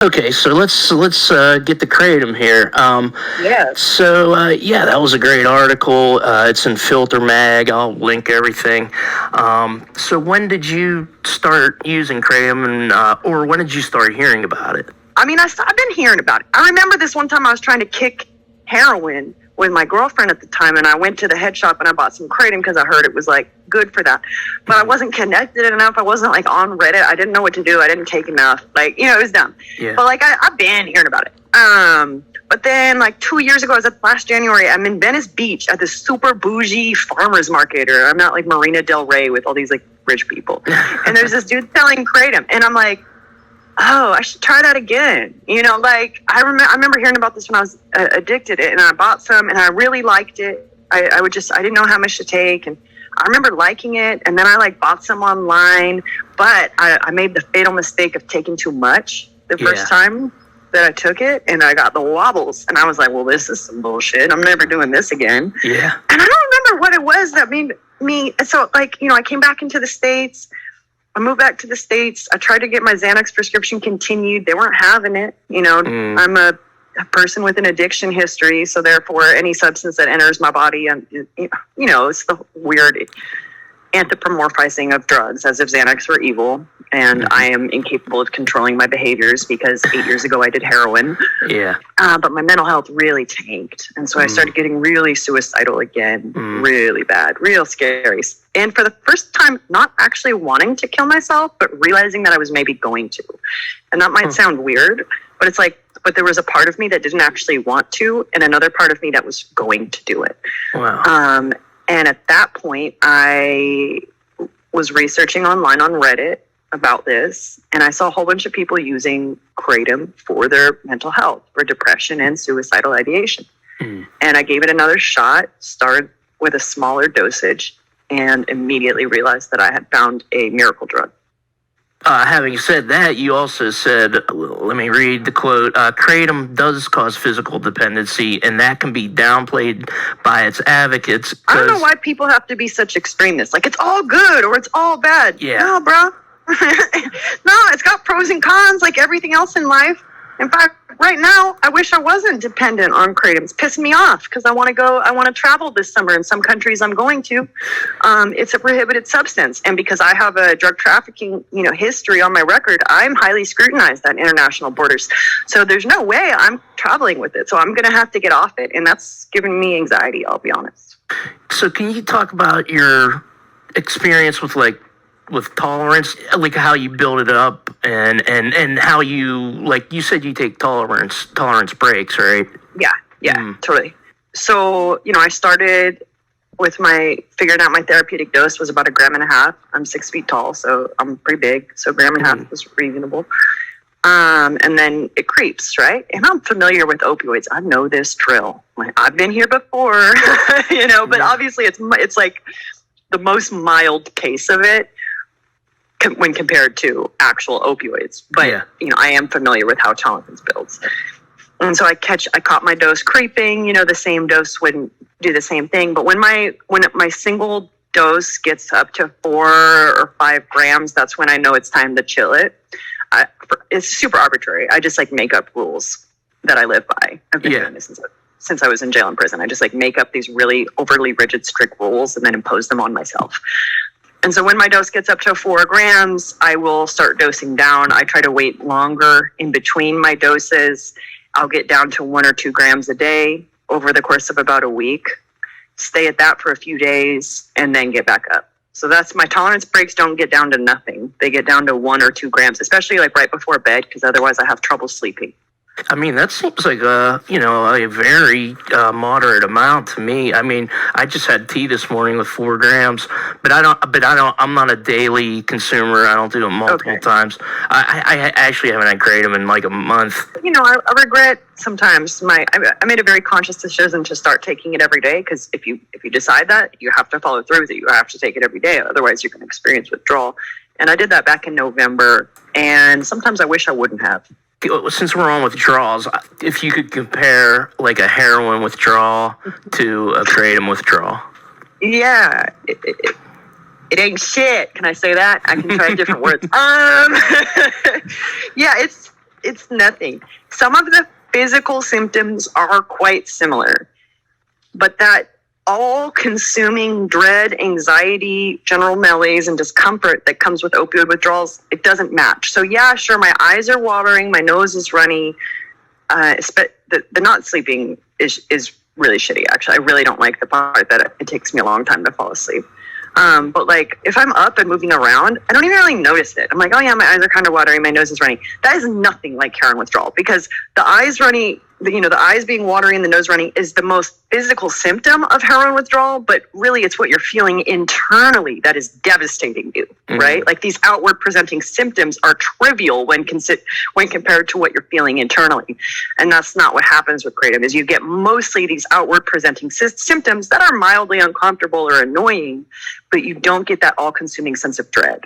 Okay, so let's get the Kratom here. Yeah. Yeah, that was a great article. It's in Filter Mag. I'll link everything. So when did you start using Kratom, and or when did you start hearing about it? I mean, I've been hearing about it. I remember this one time I was trying to kick heroin with my girlfriend at the time, and I went to the head shop and I bought some Kratom because I heard it was like good for that. But I wasn't connected enough. I wasn't like on Reddit. I didn't know what to do. I didn't take enough. Like, it was dumb. Yeah. But like I've been hearing about it. But then like 2 years ago, last January, I'm in Venice Beach at this super bougie farmer's market, or I'm at like Marina Del Rey with all these like rich people. And there's this dude selling Kratom, and I'm like, oh, I should try that again. Like I remember hearing about this when I was addicted to it, and I bought some and I really liked it. I didn't know how much to take, and I remember liking it. And then I like bought some online, but I made the fatal mistake of taking too much the first time that I took it, and I got the wobbles, and I was like, well, this is some bullshit. I'm never doing this again. Yeah. And I don't remember what it was that made me. So like, I came back into the States. I moved back to the States. I tried to get my Xanax prescription continued. They weren't having it. I'm a person with an addiction history, so therefore any substance that enters my body, it's the weird anthropomorphizing of drugs as if Xanax were evil, and I am incapable of controlling my behaviors because 8 years ago I did heroin. Yeah. But my mental health really tanked, and so I started getting really suicidal again, really bad, real scary. And for the first time, not actually wanting to kill myself, but realizing that I was maybe going to. And that might sound weird, but it's like, but there was a part of me that didn't actually want to, and another part of me that was going to do it. Wow. And at that point, I was researching online on Reddit about this, and I saw a whole bunch of people using Kratom for their mental health, for depression and suicidal ideation. And I gave it another shot, started with a smaller dosage, and immediately realized that I had found a miracle drug. Having said that, you also said, let me read the quote, Kratom does cause physical dependency, and that can be downplayed by its advocates. I don't know why people have to be such extremists. Like, it's all good or it's all bad. Yeah. No, bro. No, it's got pros and cons like everything else in life. In fact, right now, I wish I wasn't dependent on Kratom. It's pissing me off because I want to travel this summer in some countries I'm going to. It's a prohibited substance. And because I have a drug trafficking, history on my record, I'm highly scrutinized at international borders. So there's no way I'm traveling with it. So I'm going to have to get off it. And that's giving me anxiety, I'll be honest. So can you talk about your experience with tolerance, like how you build it up and how you, like you said, you take tolerance breaks, right? Yeah, totally. So, I started with figuring out my therapeutic dose was about 1.5 grams. I'm 6 feet tall, so I'm pretty big. So 1.5 grams was reasonable. And then it creeps, right? And I'm familiar with opioids. I know this drill. Like, I've been here before, but obviously it's like the most mild case of it when compared to actual opioids. But, I am familiar with how tolerance builds. And so I caught my dose creeping, the same dose wouldn't do the same thing. But when my single dose gets up to 4 or 5 grams, that's when I know it's time to chill it. It's super arbitrary. I just make up rules that I live by. I've been doing this since I was in jail and prison. I just make up these really overly rigid, strict rules and then impose them on myself. And so when my dose gets up to 4 grams, I will start dosing down. I try to wait longer in between my doses. I'll get down to 1 or 2 grams a day over the course of about a week, stay at that for a few days, and then get back up. So that's my tolerance breaks don't get down to nothing. They get down to 1 or 2 grams, especially right before bed, because otherwise I have trouble sleeping. I mean, that seems like a very moderate amount to me. I mean, I just had tea this morning with 4 grams, I'm not a daily consumer. I don't do it multiple times. I actually haven't had Kratom in a month. I regret sometimes I made a very conscious decision to start taking it every day, because if you decide that, you have to follow through with it. You have to take it every day. Otherwise you're going to experience withdrawal. And I did that back in November, and sometimes I wish I wouldn't have. Since we're on withdrawals, if you could compare a heroin withdrawal to a Kratom withdrawal. Yeah, it ain't shit. Can I say that? I can try different words. Yeah, It's nothing. Some of the physical symptoms are quite similar, but that all-consuming dread, anxiety, general malaise, and discomfort that comes with opioid withdrawals, it doesn't match. So yeah, sure, my eyes are watering, my nose is runny. The not sleeping is really shitty, actually. I really don't like the part that it takes me a long time to fall asleep. But like, if I'm up and moving around, I don't even really notice it. I'm like, oh yeah, my eyes are kind of watering, my nose is running. That is nothing like heroin withdrawal, because the eyes running, the eyes being watery and the nose running is the most physical symptom of heroin withdrawal, but really it's what you're feeling internally that is devastating you, right? Like, these outward presenting symptoms are trivial when compared to what you're feeling internally. And that's not what happens with Kratom, is you get mostly these outward presenting symptoms that are mildly uncomfortable or annoying, but you don't get that all-consuming sense of dread.